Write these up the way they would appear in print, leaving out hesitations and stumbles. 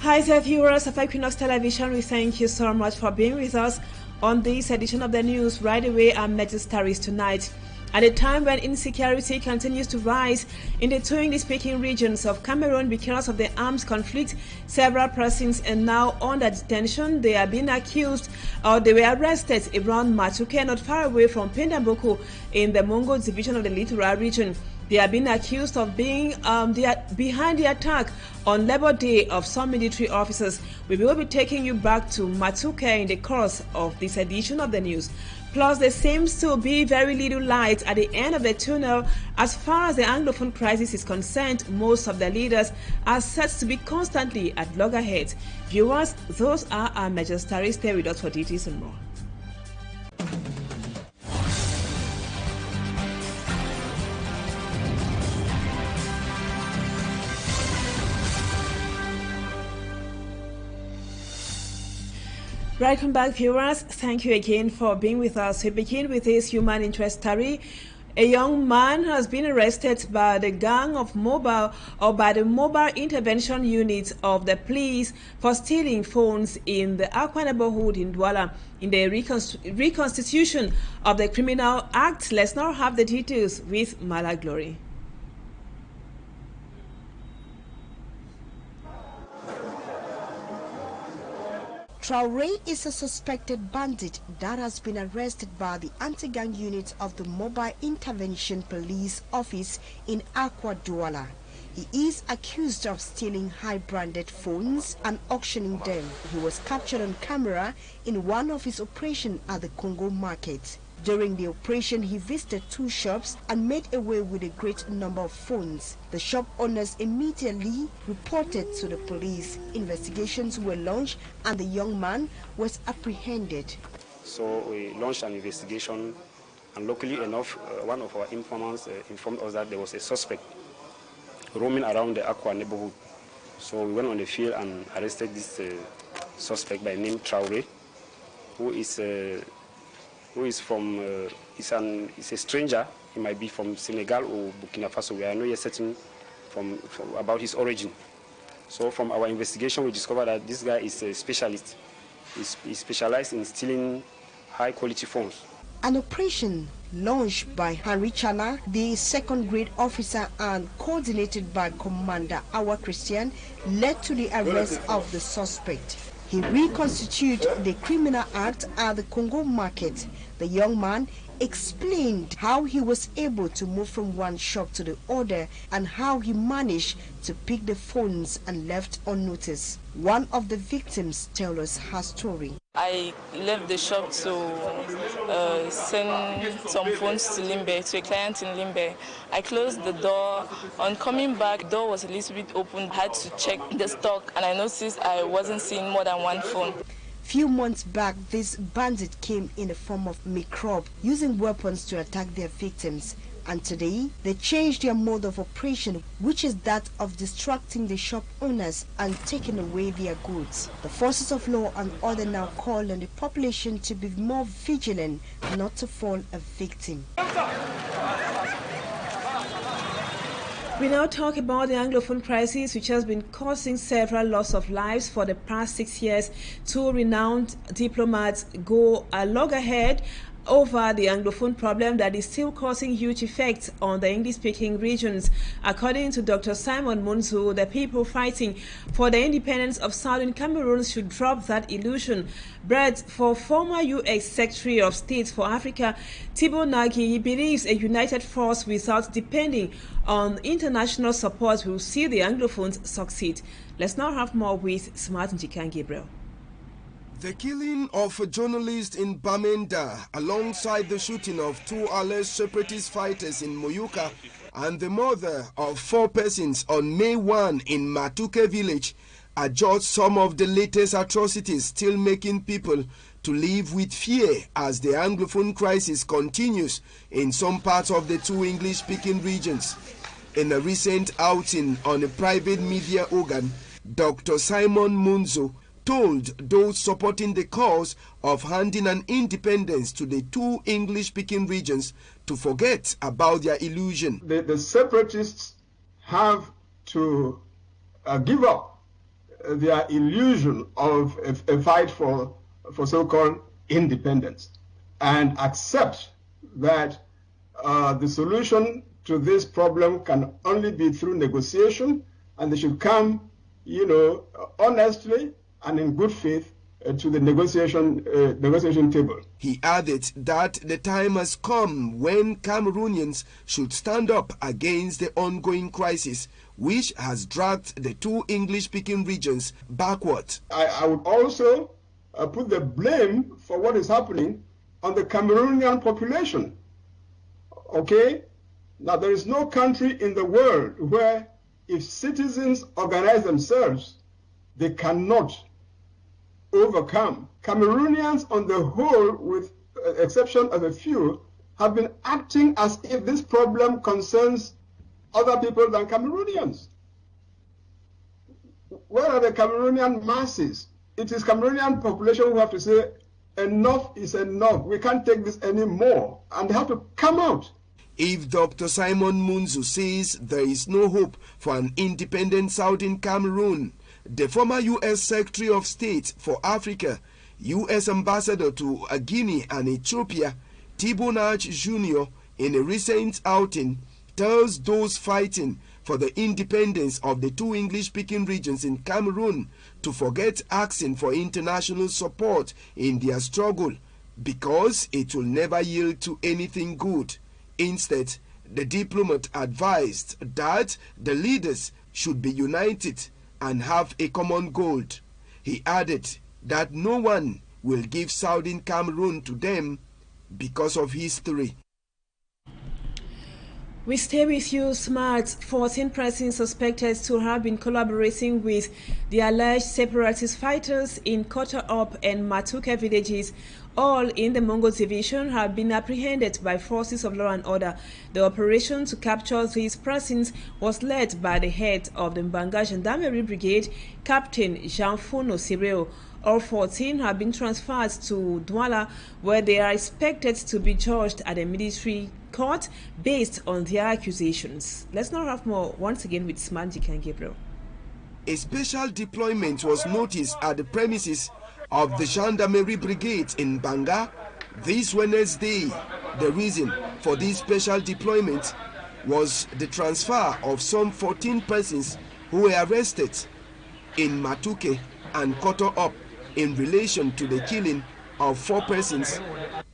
Hi there, viewers of Equinoxe Television. We thank you so much for being with us on this edition of the news. Right away, our major stories tonight. At a time when insecurity continues to rise in the two English-speaking regions of Cameroon because of the armed conflict, several persons are now under detention. They are being accused, or they were arrested around Matuke, not far away from Pendamboko, in the Mongo division of the Littoral region. They are being accused of being behind the attack on Labor Day of some military officers. We will be taking you back to Matuke in the course of this edition of the news. Plus, there seems to be very little light at the end of the tunnel as far as the Anglophone crisis is concerned. Most of the leaders are set to be constantly at loggerheads. Viewers, those are our major stories. Stay with us for details and more. Welcome back, viewers. Thank you again for being with us. We begin with this human interest story. A young man has been arrested by the gang of mobile intervention unit of the police for stealing phones in the Aqua neighborhood in Douala. In the reconstitution of the Criminal Act, let's now have the details with Mala Glory. Traoré is a suspected bandit that has been arrested by the anti-gang unit of the Mobile Intervention Police Office in Aqua Douala. He is accused of stealing high-branded phones and auctioning them. He was captured on camera in one of his operations at the Congo market. During the operation, he visited two shops and made away with a great number of phones. The shop owners immediately reported to the police. Investigations were launched and the young man was apprehended. So we launched an investigation, and luckily enough, one of our informants informed us that there was a suspect roaming around the Aqua neighborhood. So we went on the field and arrested this suspect by name Traoré, who is a stranger. He might be from Senegal or Burkina Faso. We are not yet certain from about his origin. So from our investigation, we discovered that this guy is a specialist. He specialized in stealing high-quality phones. An operation launched by Henry Chana, the second-grade officer, and coordinated by Commander Awa Christian, led to the arrest of the suspect. He reconstituted the Criminal Act at the Congo market. The young man explained how he was able to move from one shop to the other and how he managed to pick the phones and left unnoticed. One of the victims tells us her story. I left the shop to send some phones to Limbe, to a client in Limbe. I closed the door. On coming back, the door was a little bit open. I had to check the stock, and I noticed I wasn't seeing more than one phone. Few months back, this bandit came in the form of microbe, using weapons to attack their victims. And today, they changed their mode of operation, which is that of distracting the shop owners and taking away their goods. The forces of law and order now call on the population to be more vigilant, not to fall a victim. We now talk about the Anglophone crisis, which has been causing several loss of lives for the past 6 years. Two renowned diplomats go a loggerhead over the Anglophone problem that is still causing huge effects on the English-speaking regions. According to Dr. Simon Munzu, the people fighting for the independence of Southern Cameroon should drop that illusion. But for former U.S. Secretary of State for Africa, Thibault Nagy, he believes a united force without depending on international support will see the Anglophones succeed. Let's now have more with Smart Njikan Gabriel. The killing of a journalist in Bamenda, alongside the shooting of two alleged separatist fighters in Moyuka, and the murder of 4 persons on May 1 in Matuke village, are just some of the latest atrocities still making people to live with fear as the Anglophone crisis continues in some parts of the two English-speaking regions. In a recent outing on a private media organ, Dr. Simon Munzu told those supporting the cause of handing an independence to the two English-speaking regions to forget about their illusion. The separatists have to give up their illusion of a fight for so-called independence and accept that the solution to this problem can only be through negotiation, and they should come, honestly and in good faith to the negotiation table. He added that the time has come when Cameroonians should stand up against the ongoing crisis, which has dragged the two English-speaking regions backward. I would also put the blame for what is happening on the Cameroonian population. Okay? Now, there is no country in the world where if citizens organize themselves, they cannot overcome. Cameroonians on the whole, with exception of a few, have been acting as if this problem concerns other people than Cameroonians. Where are the Cameroonian masses? It is Cameroonian population who have to say, enough is enough. We can't take this anymore. And they have to come out. If Dr. Simon Munzu says there is no hope for an independent Southern Cameroon, the former U.S. Secretary of State for Africa, U.S. Ambassador to Guinea and Ethiopia, Thibault Nach Jr., in a recent outing, tells those fighting for the independence of the two English-speaking regions in Cameroon to forget asking for international support in their struggle because it will never yield to anything good. Instead, the diplomat advised that the leaders should be united and have a common goal. He added that no one will give Southern Cameroon to them because of history. We stay with you. Smart. 14 persons suspected to have been collaborating with the alleged separatist fighters in Kotop and Matuke villages, all in the Mongo division, have been apprehended by forces of law and order. The operation to capture these persons was led by the head of the Mbanga Gendarmerie Brigade, Captain Jean-Funo Sireo. All 14 have been transferred to Douala, where they are expected to be judged at a military court based on their accusations. Let's now have more once again with Smanjik and Gabriel. A special deployment was noticed at the premises of the Gendarmerie Brigade in Banga this Wednesday. The reason for this special deployment was the transfer of some 14 persons who were arrested in Matuke and Kotop in relation to the killing of 4 persons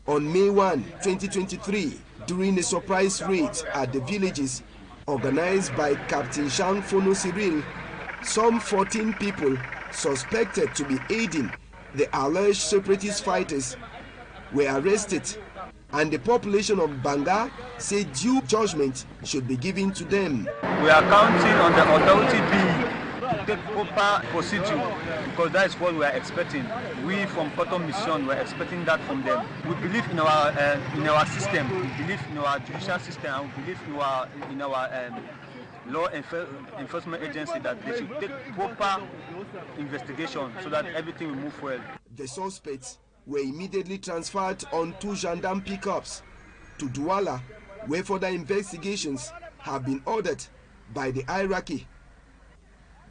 on May 1, 2023 during a surprise raid at the villages organized by Captain Jean-Funo Cyril. Some 14 people suspected to be aiding the alleged separatist fighters were arrested, and the population of Banga said due judgment should be given to them. We are counting on the authority to take proper procedure, because that is what we are expecting. We from Cotton Mission were expecting that from them. We believe in our system, we believe in our judicial system, and we believe in our law enforcement agency that they should take proper investigation so that everything will move well. The suspects were immediately transferred on 2 gendarme pickups to Douala, where further investigations have been ordered by the hierarchy.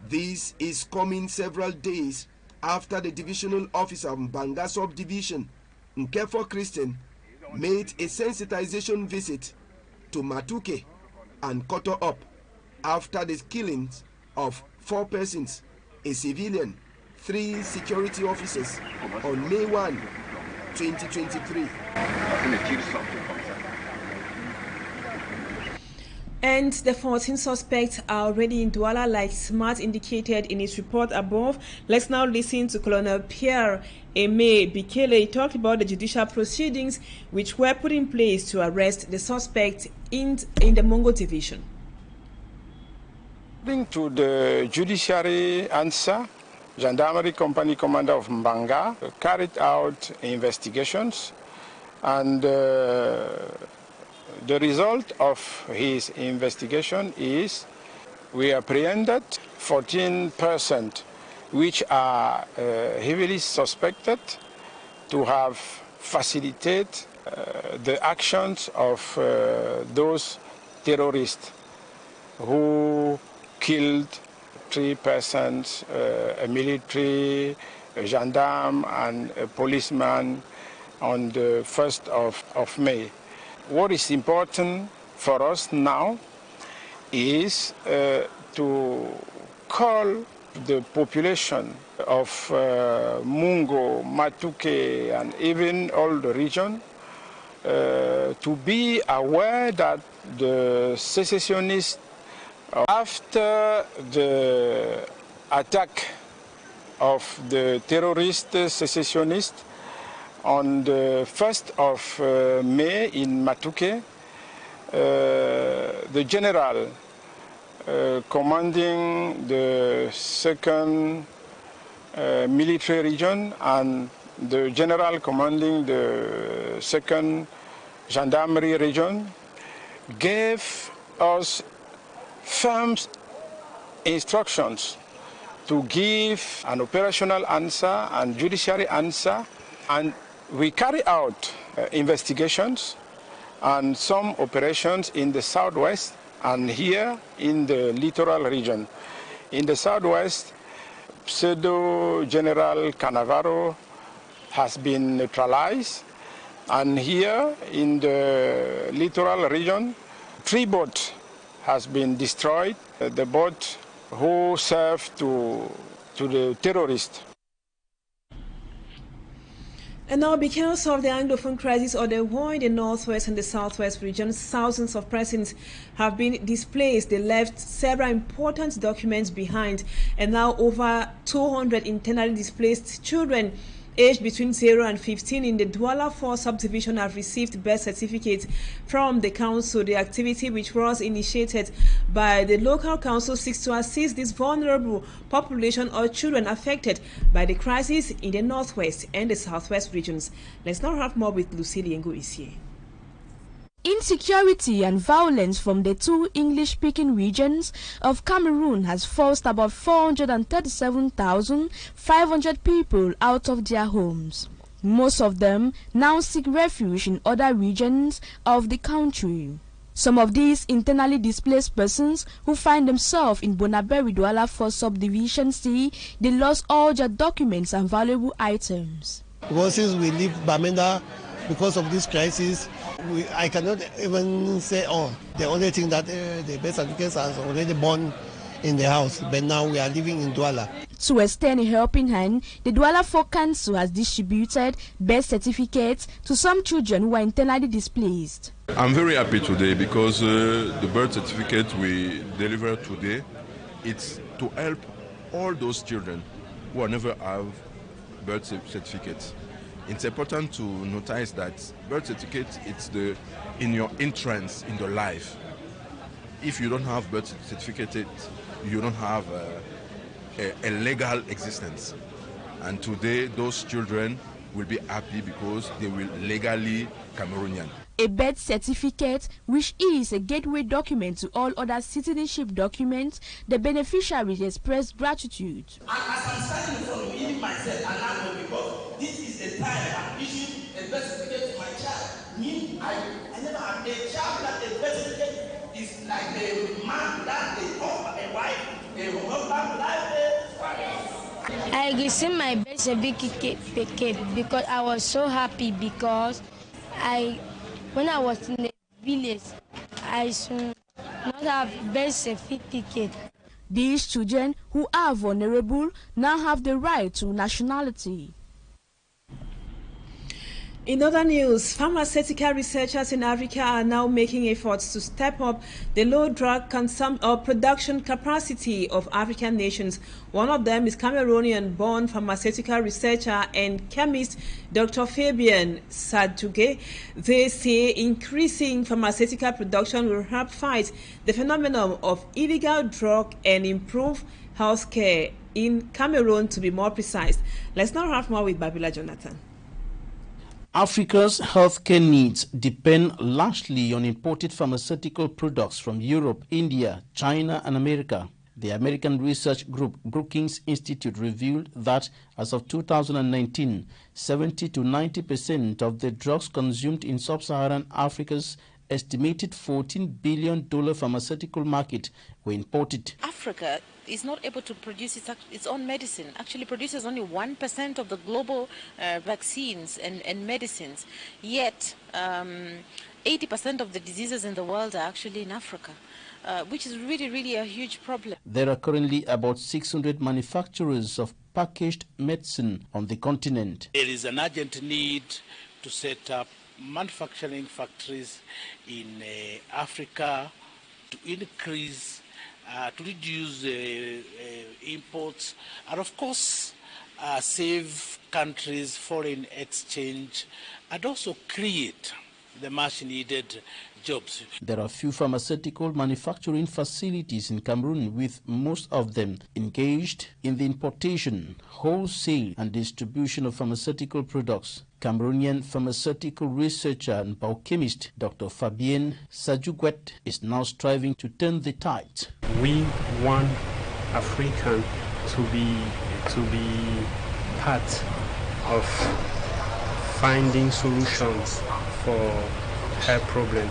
This is coming several days after the divisional officer of Mbanga subdivision, Nkefo Christian, made a sensitization visit to Matuke and Kotop after the killings of 4 persons, a civilian, 3 security officers, on May 1, 2023. And the 14 suspects are already in Douala, like Smart indicated in his report above. Let's now listen to Colonel Pierre Aimé Bikele. He talked about the judicial proceedings which were put in place to arrest the suspect in the Mongo division. According to the judiciary answer, Gendarmerie Company Commander of Mbanga carried out investigations, and the result of his investigation is we apprehended 14% which are heavily suspected to have facilitated the actions of those terrorists who killed 3 persons, a military, a gendarme, and a policeman on the 1st of May. What is important for us now is to call the population of Mungo, Matuke, and even all the region to be aware that the secessionists, after the attack of the terrorist secessionists on the 1st of May in Matuke, the general commanding the 2nd military region and the general commanding the 2nd gendarmerie region gave us firm instructions to give an operational answer and judiciary answer, and we carry out investigations and some operations in the southwest and here in the littoral region. In the southwest, Pseudo General Canavaro has been neutralized, and here in the littoral region, 3 boats has been destroyed, the boat who served to the terrorists. And now, because of the Anglophone crisis or the war in the northwest and the southwest regions, thousands of persons have been displaced. They left several important documents behind, and now over 200 internally displaced children aged between 0 and 15 in the Douala 4 subdivision have received birth certificates from the council. The activity, which was initiated by the local council, seeks to assist this vulnerable population or children affected by the crisis in the northwest and the southwest regions. Let's now have more with Lucille Ngoisie. Insecurity and violence from the 2 English-speaking regions of Cameroon has forced about 437,500 people out of their homes. Most of them now seek refuge in other regions of the country. Some of these internally displaced persons who find themselves in Bonaberi Douala 4 subdivision say they lost all their documents and valuable items. Because since we leave Bamenda because of this crisis, I cannot even say, the only thing that the birth certificates are already born in the house, but now we are living in Douala. To extend a helping hand, the Douala 4 Council has distributed birth certificates to some children who are internally displaced. I'm very happy today because the birth certificate we deliver today, it's to help all those children who never have birth certificates. It's important to notice that birth certificate, it's in your entrance in your life. If you don't have birth certificate, you don't have a legal existence. And today, those children will be happy because they will legally Cameroonian. A birth certificate, which is a gateway document to all other citizenship documents, the beneficiaries expressed gratitude. And as I'm standing in front of me, myself, and I know because this is the time I'm issuing a birth certificate to my child. I never had a child that a birth certificate is like a man that a husband, a wife, a husband, like I received my birth certificate because I was so happy because when I was in the village, I should not have birth certificate. These children who are vulnerable now have the right to nationality. In other news, pharmaceutical researchers in Africa are now making efforts to step up the low drug production capacity of African nations. One of them is Cameroonian-born pharmaceutical researcher and chemist Dr. Fabian Sadjuge. They say increasing pharmaceutical production will help fight the phenomenon of illegal drug and improve healthcare in Cameroon, to be more precise. Let's now have more with Babila Jonathan. Africa's healthcare needs depend largely on imported pharmaceutical products from Europe, India, China, and America. The American research group Brookings Institute revealed that as of 2019, 70 to 90% of the drugs consumed in sub-Saharan Africa's estimated $14 billion pharmaceutical market were imported. Africa is not able to produce its own medicine. Actually produces only 1% of the global vaccines and medicines. Yet 80% of the diseases in the world are actually in Africa. Which is really a huge problem. There are currently about 600 manufacturers of packaged medicine on the continent. There is an urgent need to set up manufacturing factories in Africa to increase, to reduce imports, and of course save countries foreign exchange, and also create the much needed jobs. There are few pharmaceutical manufacturing facilities in Cameroon, with most of them engaged in the importation, wholesale and distribution of pharmaceutical products. Cameroonian pharmaceutical researcher and biochemist Dr. Fabien Sajugwet is now striving to turn the tide. We want African to be part of finding solutions for health problems.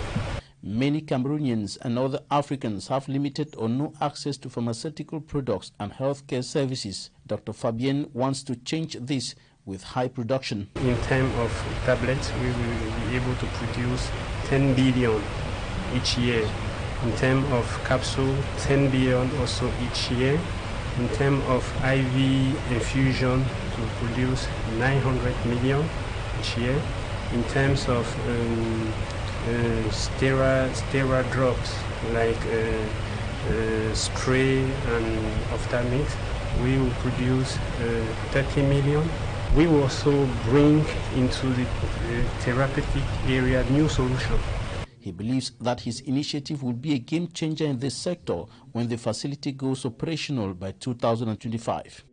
Many Cameroonians and other Africans have limited or no access to pharmaceutical products and healthcare services. Dr. Fabien wants to change this with high production. In terms of tablets, we will be able to produce 10 billion each year. In terms of capsule, 10 billion also each year. In terms of IV infusion, to produce 900 million each year. In terms of steroid drops like spray and ophthalmics, we will produce 30 million. We will also bring into the therapeutic area new solutions. He believes that his initiative will be a game changer in this sector when the facility goes operational by 2025.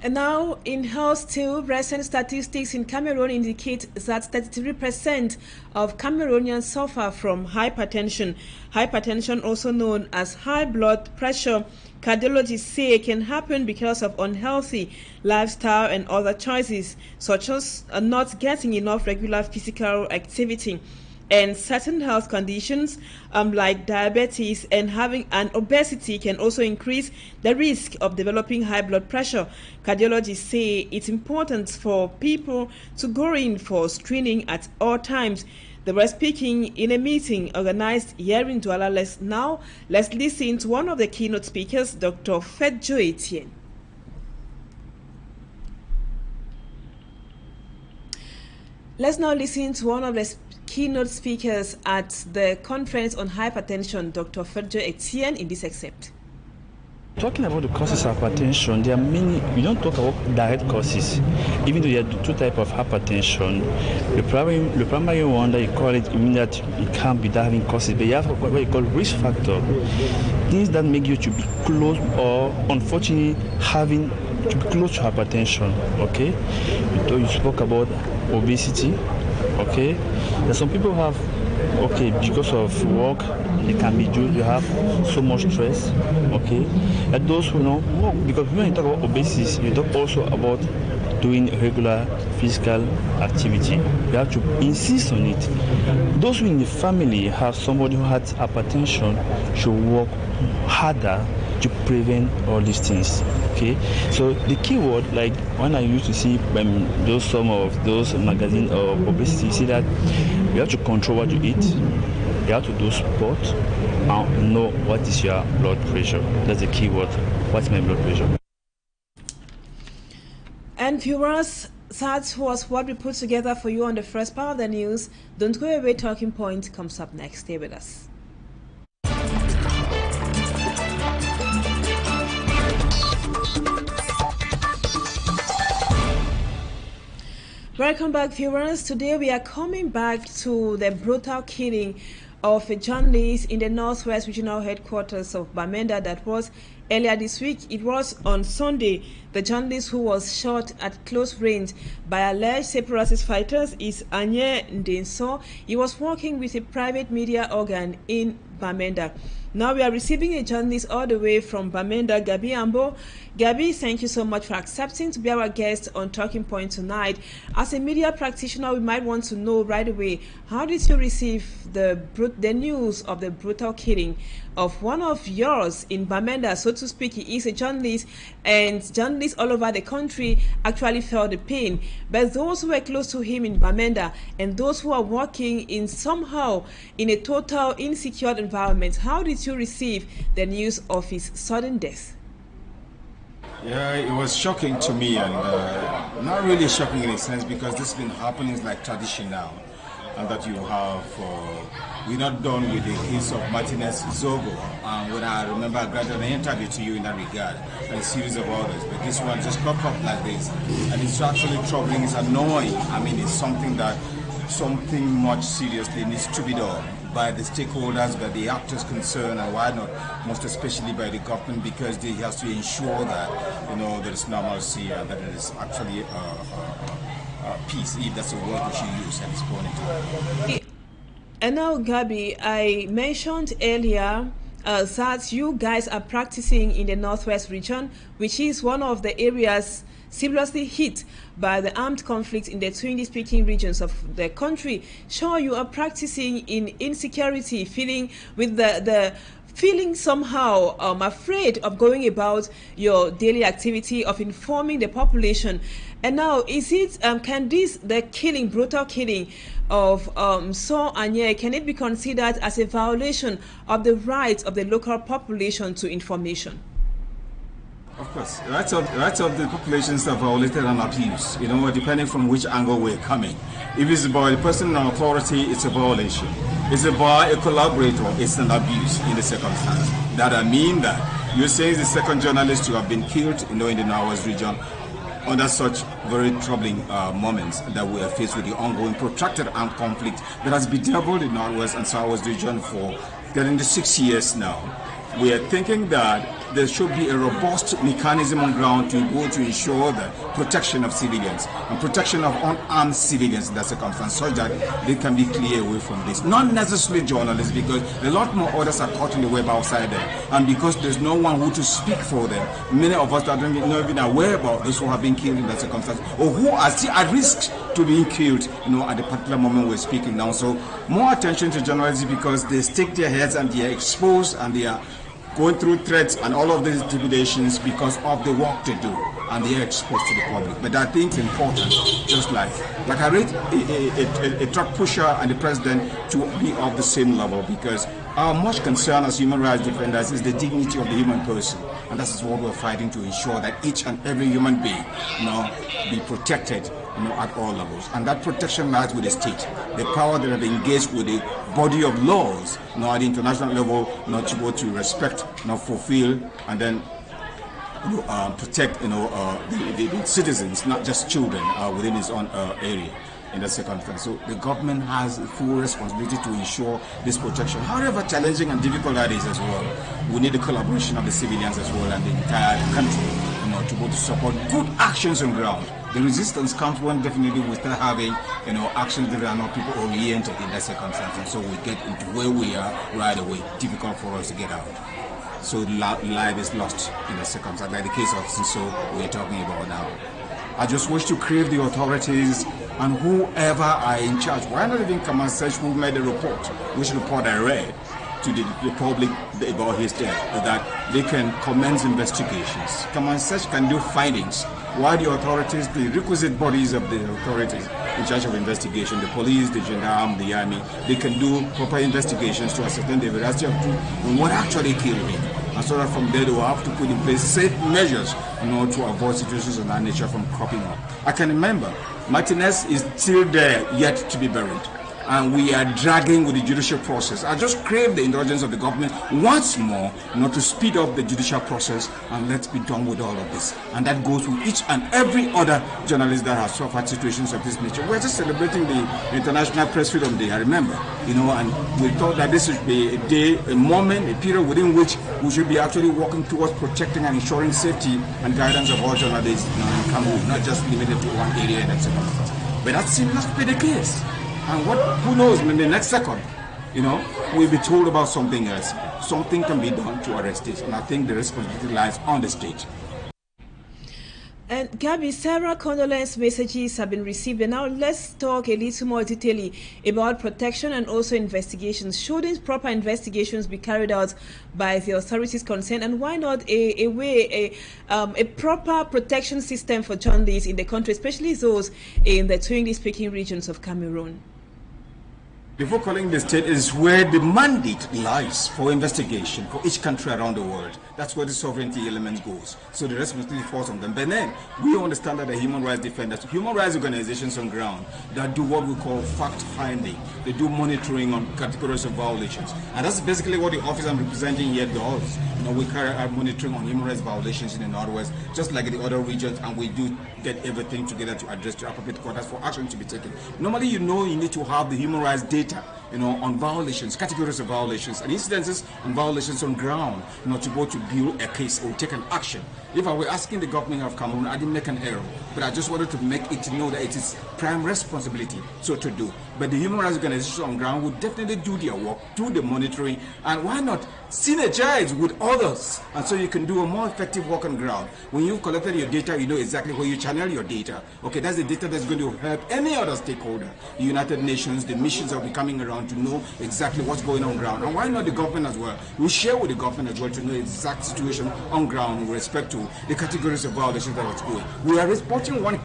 And now, in health too, recent statistics in Cameroon indicate that 33% of Cameroonians suffer from hypertension. Hypertension, also known as high blood pressure, cardiologists say can happen because of unhealthy lifestyle and other choices, such as not getting enough regular physical activity. And certain health conditions like diabetes and having an obesity can also increase the risk of developing high blood pressure. Cardiologists say it's important for people to go in for screening at all times. They were speaking in a meeting organized here in Douala. Let's listen to one of the keynote speakers, Dr. Fedjo Etienne. Let's now listen to one of the keynote speakers at the conference on hypertension, Dr. Fedjo Etienne, in this excerpt. Talking about the causes of hypertension, there are many. We don't talk about direct causes, even though there are two types of hypertension. The primary one that you call it, you mean that it can't be direct causes, but you have what you call risk factor, things that make you to be close or unfortunately having to be close to hypertension. Okay, you spoke about obesity. Okay, there's some people who have, okay, because of work, it can be due to have so much stress. Okay, and those who know, because when you talk about obesity, you talk also about doing regular physical activity. You have to insist on it. Those who in the family have somebody who has hypertension should work harder to prevent all these things. Okay, so the key word, like when I used to see some of those magazines of obesity, see that you have to control what you eat, you have to do sport, and know what is your blood pressure. That's the key word. What's my blood pressure? And viewers, that was what we put together for you on the first part of the news. Don't go away, Talking Point comes up next. Stay with us. Welcome back, viewers. Today we are coming back to the brutal killing of a journalist in the Northwest Regional Headquarters of Bamenda. That was earlier this week. It was on Sunday. The journalist who was shot at close range by alleged separatist fighters is Anye Ndenso. He was working with a private media organ in Bamenda. Now we are receiving a journalist all the way from Bamenda, Gabi Ambo. Gabi, thank you so much for accepting to be our guest on Talking Point tonight. As a media practitioner, we might want to know right away, how did you receive the news of the brutal killing of one of yours in Bamenda, so to speak? He is a journalist, and journalists all over the country actually felt the pain. But those who were close to him in Bamenda and those who are working in somehow in a total insecure environment, how did you receive the news of his sudden death? Yeah, it was shocking to me, and not really shocking in a sense, because this has been happening, it's like tradition now. And that you have, we're not done with the case of Martinez Zogo. When I remember I granted an interview to you in that regard, and a series of others, but this one just popped up like this. And it's actually troubling, it's annoying. I mean, it's something much seriously needs to be done by the stakeholders, by the actors concerned, and why not, most especially by the government, because they have to ensure that, you know, there is normalcy and that it is actually peace, if that's a word we should use at this point in time. And now, Gabi, I mentioned earlier that you guys are practicing in the Northwest region, which is one of the areas seriously hit by the armed conflict in the Twindi-speaking regions of the country. Sure, you are practicing in insecurity, feeling with the feeling somehow afraid of going about your daily activity of informing the population. And now, is it can the brutal killing of So Anye, can it be considered as a violation of the rights of the local population to information? Of course, rights of the populations are violated and abused, you know, depending from which angle we're coming. If it's by the person in authority, it's a violation. If it's by a collaborator, it's an abuse in the circumstance. That I mean that you're saying the second journalist to have been killed, you know, in the Northwest region, under such very troubling moments that we are faced with the ongoing protracted armed conflict that has bedeviled the Northwest and Southwest region for getting to 6 years now. We are thinking that there should be a robust mechanism on ground to go to ensure the protection of civilians and protection of unarmed civilians in that circumstance, so that they can be clear away from this. Not necessarily journalists, because a lot more others are caught in the web outside there, and because there's no one who to speak for them. Many of us are not even aware about those who have been killed in that circumstance, or who are still at risk to being killed, you know, at the particular moment we're speaking now. So more attention to journalists, because they stick their heads and they are exposed and they are going through threats and all of these intimidations because of the work they do, and they are exposed to the public. But I think it's important, just like I rate a truck pusher and the president to be of the same level, because our much concern as human rights defenders is the dignity of the human person, and that is what we're fighting to ensure, that each and every human being, you know, be protected, you know, at all levels. And that protection lies with the state, the power that have engaged with the body of laws, you know, at the international level, not to go to respect, you know, fulfill, and then, you know, protect, you know, the citizens, not just children, within its own area. In that circumstance, so the government has a full responsibility to ensure this protection, however challenging and difficult that is as well. We need the collaboration of the civilians as well and the entire country, you know, to go to support good actions on ground. The resistance comes when definitely we start having, you know, actions that are not people oriented in that circumstance, and so we get into where we are right away. Difficult for us to get out. So life is lost in that circumstance, like the case of Siso we're talking about now. I just wish to crave the authorities and whoever are in charge. Why not even come and search who made the report, which report I read to the public about his death, that they can commence investigations. Come and search can do findings. Why the authorities, the requisite bodies of the authorities in charge of investigation, the police, the gendarme, the army, they can do proper investigations to ascertain the veracity of truth and what actually killed him. And so that from there they will have to put in place safe measures in order to avoid situations of that nature from cropping up. I can remember Martinez is still there, yet to be buried. And we are dragging with the judicial process. I just crave the indulgence of the government once more, not to speed up the judicial process, and let's be done with all of this. And that goes with each and every other journalist that has suffered situations of this nature. We're just celebrating the International Press Freedom Day, I remember, you know, and we thought that this should be a day, a moment, a period within which we should be actually working towards protecting and ensuring safety and guidance of all journalists, you know, in Cameroon, not just limited to one area and etc. But that seems not to be the case. And who knows, in the next second, you know, we'll be told about something else. Something can be done to arrest it, and I think the responsibility lies on the state. And Gabby, several condolence messages have been received, and now let's talk a little more detailedly about protection and also investigations. Shouldn't proper investigations be carried out by the authorities concerned, and why not a proper protection system for journalists in the country, especially those in the two English-speaking regions of Cameroon? Before calling the state is where the mandate lies for investigation for each country around the world. That's where the sovereignty element goes. So the responsibility falls on them. But then we understand that the human rights defenders, human rights organizations on ground that do what we call fact finding. They do monitoring on categories of violations. And that's basically what the office I'm representing here does. You know, we carry out monitoring on human rights violations in the Northwest, just like the other regions, and we do get everything together to address the appropriate quarters for action to be taken. Normally, you know, you need to have the human rights data, you know, on violations, categories of violations, and incidences on violations on ground, you know, to go to build a case or take an action. If I were asking the government of Cameroon, I didn't make an error, but I just wanted to make it to know that it is prime responsibility so to do. But the human rights organizations on ground would definitely do their work, do the monitoring, and why not synergize with others, and so you can do a more effective work on ground. When you've collected your data, you know exactly where you channel your data. Okay, that's the data that's going to help any other stakeholder, the United Nations, the missions that will be coming around to know exactly what's going on ground. And why not the government as well? We share with the government as well to know the exact situation on ground with respect to the categories of violations that are going. We are reporting one